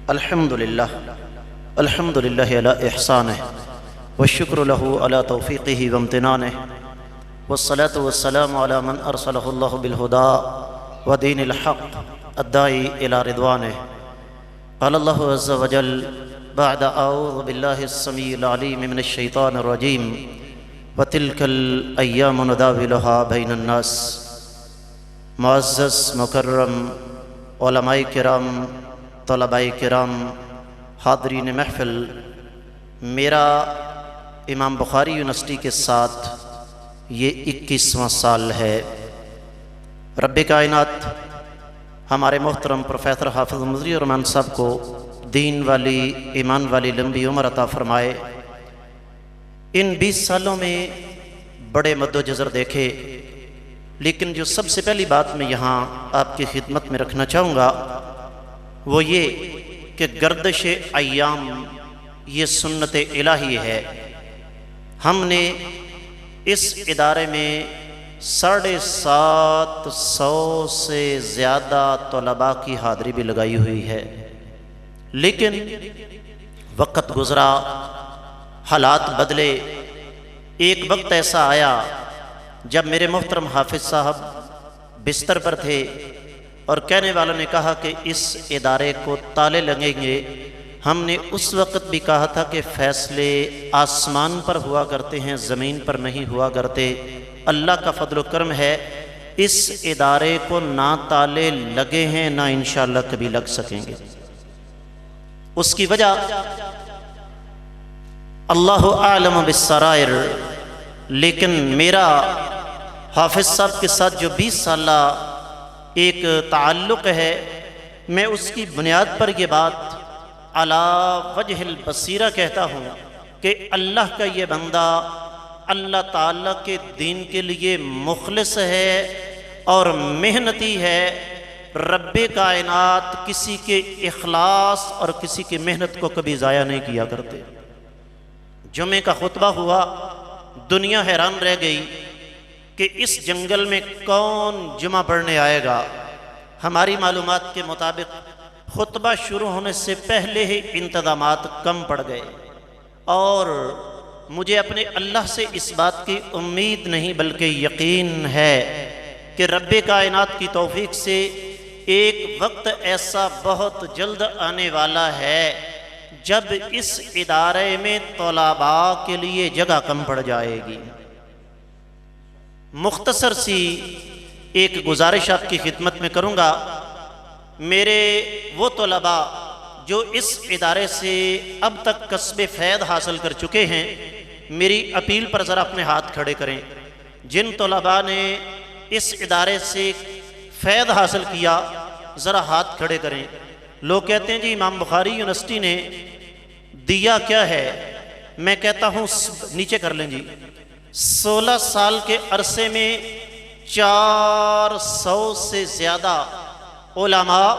الحمدللہ الحمدللہ علی احسانہ والشکر لہ علی توفیقہ وامتنانہ والصلاة والسلام علی من ارسلہ اللہ بالہدى ودین الحق الداعی الی رضوانہ۔ قال اللہ عز وجل بعد اعوذ باللہ السمیع العلیم من الشیطان الرجیم وتلک الایام نداولها بین الناس۔ معزز مکرم علماء کرام، طلباء کرام، حاضرین محفل، میرا امام بخاری یونیورسٹی کے ساتھ یہ 21واں سال ہے۔ رب کائنات ہمارے محترم پروفیسر حافظ مظہر الرحمن صاحب کو دین والی، ایمان والی لمبی عمر عطا فرمائے۔ ان 20 سالوں میں بڑے مد و جزر دیکھے، لیکن جو سب سے پہلی بات میں یہاں آپ کی خدمت میں رکھنا چاہوں گا وہ یہ کہ گردش ایام یہ سنت الہی ہے۔ ہم نے اس ادارے میں 750 سے زیادہ طلباء کی حاضری بھی لگائی ہوئی ہے، لیکن وقت گزرا، حالات بدلے۔ ایک وقت ایسا آیا جب میرے محترم حافظ صاحب بستر پر تھے اور کہنے والوں نے کہا کہ اس ادارے کو تالے لگیں گے۔ ہم نے اس وقت بھی کہا تھا کہ فیصلے آسمان پر ہوا کرتے ہیں، زمین پر نہیں ہوا کرتے۔ اللہ کا فضل و کرم ہے، اس ادارے کو نہ تالے لگے ہیں نہ انشاءاللہ کبھی لگ سکیں گے۔ اس کی وجہ اللہ اعلم بالسرائر، لیکن میرا حافظ صاحب کے ساتھ جو 20 سالہ ایک تعلق ہے، میں اس کی بنیاد پر یہ بات علی وجہ البصیرہ کہتا ہوں کہ اللہ کا یہ بندہ اللہ تعالیٰ کے دین کے لیے مخلص ہے اور محنتی ہے۔ رب کائنات کسی کے اخلاص اور کسی کی محنت کو کبھی ضائع نہیں کیا کرتے۔ جمعے کا خطبہ ہوا، دنیا حیران رہ گئی کہ اس جنگل میں کون جمعہ پڑھنے آئے گا۔ ہماری معلومات کے مطابق خطبہ شروع ہونے سے پہلے ہی انتظامات کم پڑ گئے، اور مجھے اپنے اللہ سے اس بات کی امید نہیں بلکہ یقین ہے کہ رب کائنات کی توفیق سے ایک وقت ایسا بہت جلد آنے والا ہے جب اس ادارے میں طلباء کے لیے جگہ کم پڑ جائے گی۔ مختصر سی ایک گزارش آپ کی خدمت میں کروں گا۔ میرے وہ طلباء جو اس ادارے سے اب تک کسب فیض حاصل کر چکے ہیں، میری اپیل پر ذرا اپنے ہاتھ کھڑے کریں۔ جن طلباء نے اس ادارے سے فیض حاصل کیا ذرا ہاتھ کھڑے کریں۔ لوگ کہتے ہیں جی امام بخاری یونیورسٹی نے دیا کیا ہے؟ میں کہتا ہوں نیچے کر لیں جی، 16 سال کے عرصے میں 400 سے زیادہ علماء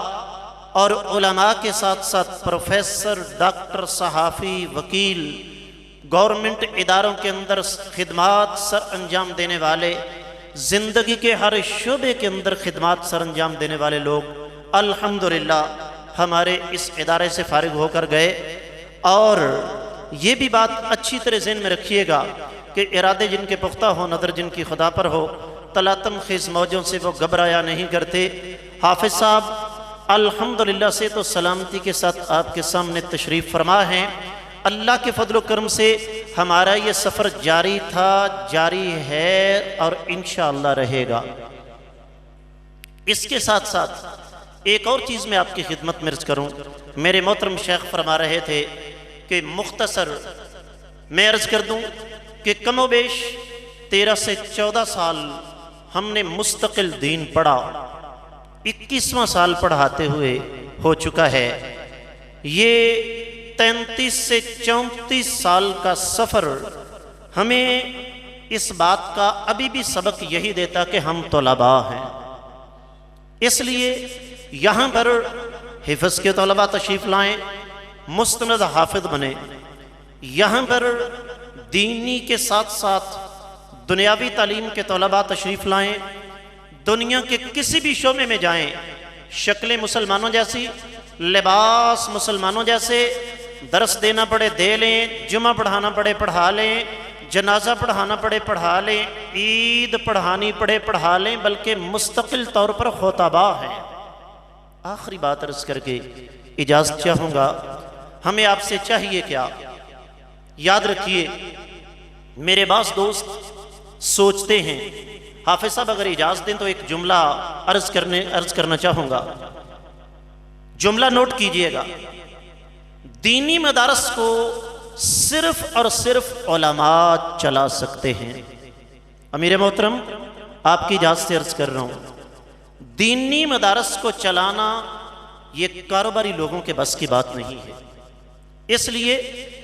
اور علماء کے ساتھ ساتھ پروفیسر، ڈاکٹر، صحافی، وکیل، گورنمنٹ اداروں کے اندر خدمات سر انجام دینے والے، زندگی کے ہر شعبے کے اندر خدمات سر انجام دینے والے لوگ الحمدللہ ہمارے اس ادارے سے فارغ ہو کر گئے۔ اور یہ بھی بات اچھی طرح ذہن میں رکھیے گا کہ ارادے جن کے پختہ ہو، نظر جن کی خدا پر ہو، تلاطم خیز موجوں سے وہ گھبرایا نہیں کرتے۔ حافظ صاحب الحمدللہ سے تو سلامتی کے ساتھ آپ کے سامنے تشریف فرما ہیں۔ اللہ کے فضل و کرم سے ہمارا یہ سفر جاری تھا، جاری ہے اور انشاءاللہ رہے گا۔ اس کے ساتھ ساتھ ایک اور چیز میں آپ کی خدمت میں عرض کروں۔ میرے محترم شیخ فرما رہے تھے کہ مختصر میں عرض کر دوں کہ کم و بیش 13 سے 14 سال ہم نے مستقل دین پڑھا، 21واں سال پڑھاتے ہوئے ہو چکا ہے۔ یہ 33 سے 34 سال کا سفر ہمیں اس بات کا ابھی بھی سبق یہی دیتا کہ ہم طلباء ہیں۔ اس لیے یہاں پر حفظ کے طلباء تشریف لائیں، مستند حافظ بنے۔ یہاں پر دینی کے ساتھ ساتھ دنیاوی تعلیم کے طلباء تشریف لائیں۔ دنیا کے کسی بھی شعبے میں جائیں، شکلیں مسلمانوں جیسی، لباس مسلمانوں جیسے، درس دینا پڑے دے لیں، جمعہ پڑھانا پڑے پڑھا لیں، جنازہ پڑھانا پڑے پڑھا لیں، عید پڑھانی پڑے پڑھا لیں، بلکہ مستقل طور پر خطباء ہیں۔ آخری بات عرض کر کے اجازت چاہوں گا، ہمیں آپ سے چاہیے کیا؟ یاد رکھیے، میرے بعض دوست سوچتے ہیں، حافظ صاحب اگر اجازت دیں تو ایک جملہ عرض کرنا چاہوں گا، جملہ نوٹ کیجئے گا۔ دینی مدارس کو صرف اور صرف علماء چلا سکتے ہیں۔ امیر محترم، آپ کی اجازت سے عرض کر رہا ہوں، دینی مدارس کو چلانا یہ کاروباری لوگوں کے بس کی بات نہیں ہے۔ اس لیے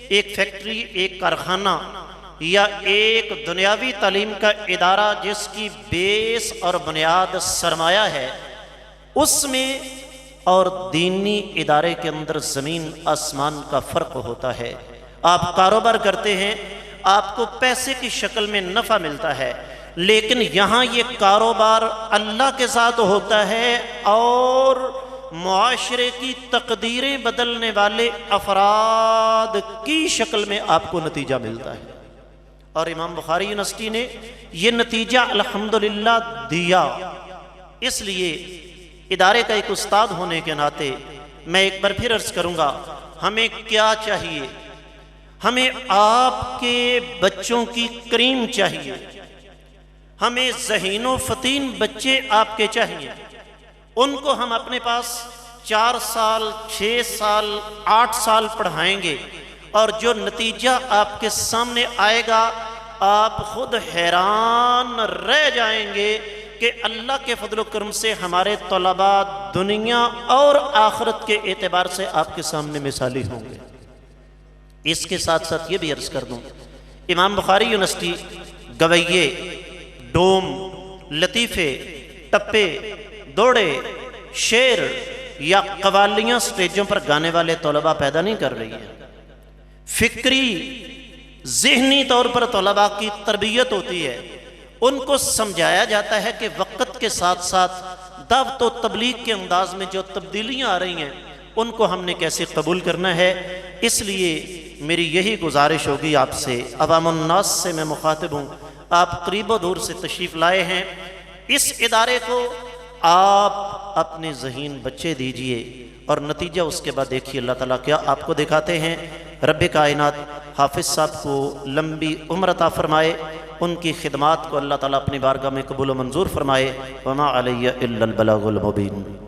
ایک فیکٹری، ایک کارخانہ یا ایک دنیاوی تعلیم کا ادارہ جس کی بیس اور بنیاد سرمایہ ہے، اس میں اور دینی ادارے کے اندر زمین آسمان کا فرق ہوتا ہے۔ آپ کاروبار کرتے ہیں، آپ کو پیسے کی شکل میں نفع ملتا ہے، لیکن یہاں یہ کاروبار اللہ کے ساتھ ہوتا ہے اور معاشرے کی تقدیریں بدلنے والے افراد کی شکل میں آپ کو نتیجہ ملتا ہے۔ اور امام بخاری یونیورسٹی نے یہ نتیجہ الحمدللہ دیا۔ اس لیے ادارے کا ایک استاد ہونے کے ناطے میں ایک بار پھر عرض کروں گا، ہمیں کیا چاہیے؟ ہمیں آپ کے بچوں کی کریم چاہیے، ہمیں ذہین و فطین بچے آپ کے چاہیے۔ ان کو ہم اپنے پاس 4 سال 6 سال 8 سال پڑھائیں گے، اور جو نتیجہ آپ کے سامنے آئے گا آپ خود حیران رہ جائیں گے کہ اللہ کے فضل و کرم سے ہمارے طلباء دنیا اور آخرت کے اعتبار سے آپ کے سامنے مثالی ہوں گے۔ اس کے ساتھ ساتھ یہ بھی عرض کر دوں، امام بخاری یونیورسٹی گویے، ڈوم، لطیفے، ٹپے، دوڑے، شعر یا قوالیاں سٹیجوں پر گانے والے طلباء پیدا نہیں کر رہی ہے۔ فکری ذہنی طور پر طلباء کی تربیت ہوتی ہے، ان کو سمجھایا جاتا ہے کہ وقت کے ساتھ ساتھ دعوت و تبلیغ کے انداز میں جو تبدیلیاں آ رہی ہیں ان کو ہم نے کیسے قبول کرنا ہے۔ اس لیے میری یہی گزارش ہوگی آپ سے، عوام الناس سے میں مخاطب ہوں، آپ قریب و دور سے تشریف لائے ہیں، اس ادارے کو آپ اپنے ذہین بچے دیجئے اور نتیجہ اس کے بعد دیکھیے اللہ تعالیٰ کیا آپ کو دکھاتے ہیں۔ رب کائنات حافظ صاحب کو لمبی عمر عطا فرمائے، ان کی خدمات کو اللہ تعالیٰ اپنی بارگاہ میں قبول و منظور فرمائے۔ وما علیہ الا البلاغ المبین۔